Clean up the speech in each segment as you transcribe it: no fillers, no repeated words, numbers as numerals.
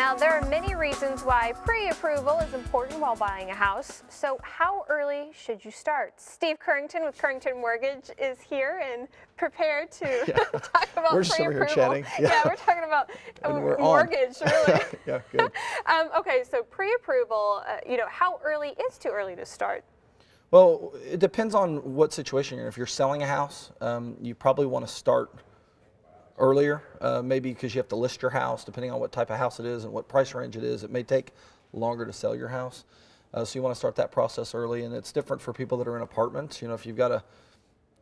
Now, there are many reasons why pre-approval is important while buying a house. So how early should you start? Steve Currington with Currington Mortgage is here and prepared to talk about We're just over here chatting. Yeah, we're talking about mortgage, really. Yeah, good. Okay, so pre-approval, how early is too early to start? Well, it depends on what situation you're in. If you're selling a house, you probably want to start earlier, maybe because you have to list your house, depending on what type of house it is and what price range it is. It may take longer to sell your house. So you want to start that process early, and it's different for people that are in apartments. If you've got a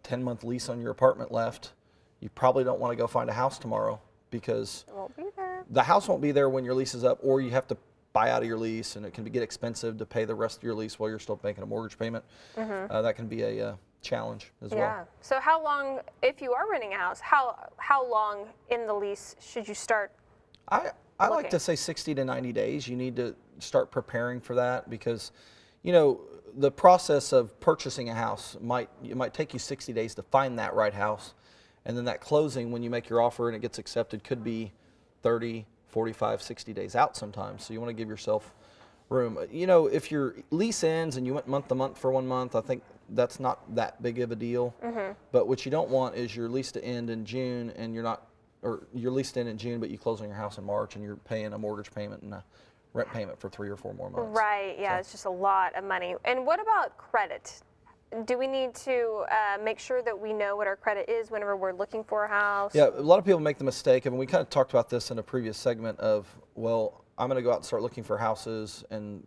10-month lease on your apartment left, you probably don't want to go find a house tomorrow because It won't be there. the house won't be there when your lease is up, or you have to buy out of your lease, and it can get expensive to pay the rest of your lease while you're still making a mortgage payment. That can be a challenge as well. Yeah. So how long, if you are renting a house, how long in the lease should you start? I like to say 60 to 90 days. You need to start preparing for that because, the process of purchasing a house might take you 60 days to find that right house. And then that closing, when you make your offer and it gets accepted, could be 30, 45, 60 days out sometimes. So you want to give yourself room. If your lease ends and you went month to month for 1 month, I think that's not that big of a deal. But what you don't want is your lease to end in June and your lease to end in June, but you close on your house in March and you're paying a mortgage payment and a rent payment for 3 or 4 more months. Right. Yeah. So it's just a lot of money. And what about credit? Do we need to make sure that we know what our credit is whenever we're looking for a house? Yeah, a lot of people make the mistake, and we kind of talked about this in a previous segment of, well, I'm going to go out and start looking for houses and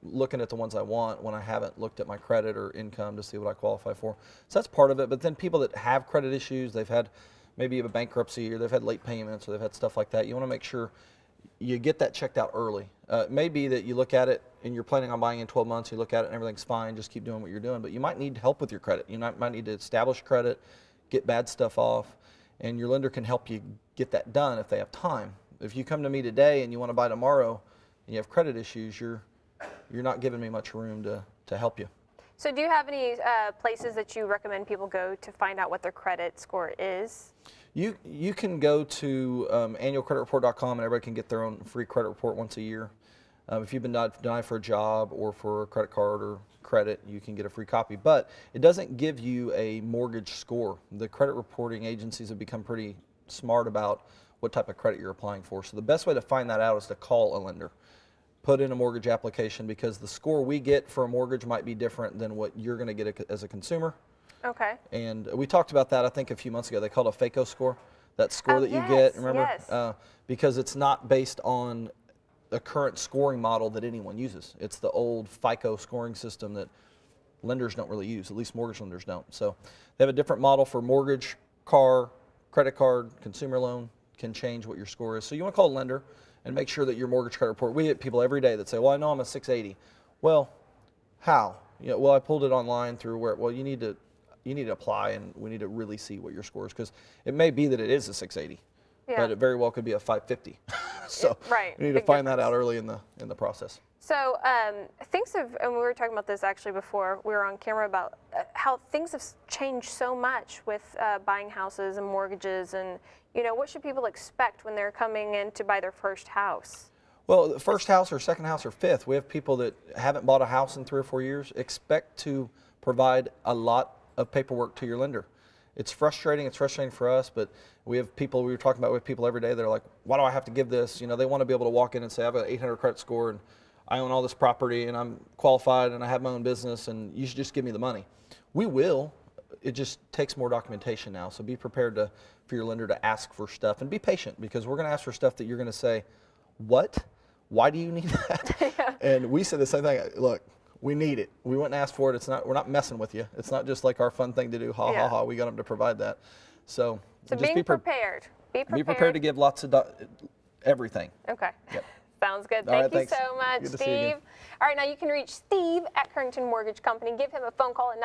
looking at the ones I want when I haven't looked at my credit or income to see what I qualify for. So that's part of it. But then people that have credit issues, they've had maybe a bankruptcy or they've had late payments or they've had stuff like that. You want to make sure you get that checked out early. It may be that you look at it and you're planning on buying in 12 months, you look at it and everything's fine, just keep doing what you're doing. But you might need help with your credit. You might need to establish credit, get bad stuff off, and your lender can help you get that done if they have time. If you come to me today and you want to buy tomorrow and you have credit issues, you're not giving me much room to help you. So do you have any places that you recommend people go to find out what their credit score is? You can go to annualcreditreport.com and everybody can get their own free credit report once a year. If you've been denied for a job or for a credit card or credit, you can get a free copy. But it doesn't give you a mortgage score. The credit reporting agencies have become pretty smart about what type of credit you're applying for. So the best way to find that out is to call a lender. Put in a mortgage application because the score we get for a mortgage might be different than what you're going to get as a consumer. Okay. And we talked about that, I think, a few months ago. They called it a FACO score, that score that you get, remember? Yes. Because it's not based on a current scoring model that anyone uses. It's the old FICO scoring system that lenders don't really use, at least mortgage lenders don't. So they have a different model for mortgage, car, credit card, consumer loan, can change what your score is. So you want to call a lender and make sure that your mortgage credit report, we get people every day that say, well, I know I'm a 680. Well, how? Well, I pulled it online through where, well, you need to apply and we need to really see what your score is because it may be that it is a 680, but it very well could be a 550. So you need to find that out early in the process. So and we were talking about this actually before we were on camera about how things have changed so much with buying houses and mortgages and, what should people expect when they're coming in to buy their first house? Well, the first house or second house or fifth, we have people that haven't bought a house in 3 or 4 years, expect to provide a lot of paperwork to your lender. It's frustrating for us, but we were talking about with people every day that are like, why do I have to give this? They want to be able to walk in and say, I have an 800 credit score and I own all this property and I'm qualified and I have my own business and you should just give me the money. We will. It just takes more documentation now. So be prepared for your lender to ask for stuff and be patient because we're going to ask for stuff that you're going to say, what? Why do you need that? And we said the same thing. Look, we need it. We wouldn't ask for it. We're not messing with you. It's not just like our fun thing to do. Ha ha ha. We got them to provide that. So just be prepared. Be prepared to give lots of everything. Okay. Yep. Sounds good. All right, Thank you thanks. so much, Good to see you again. Steve. All right, now you can reach Steve at Currington Mortgage Company. Give him a phone call at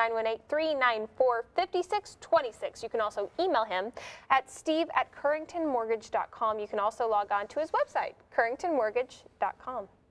918-394-5626. You can also email him at steve@curringtonmortgage.com. You can also log on to his website, curringtonmortgage.com.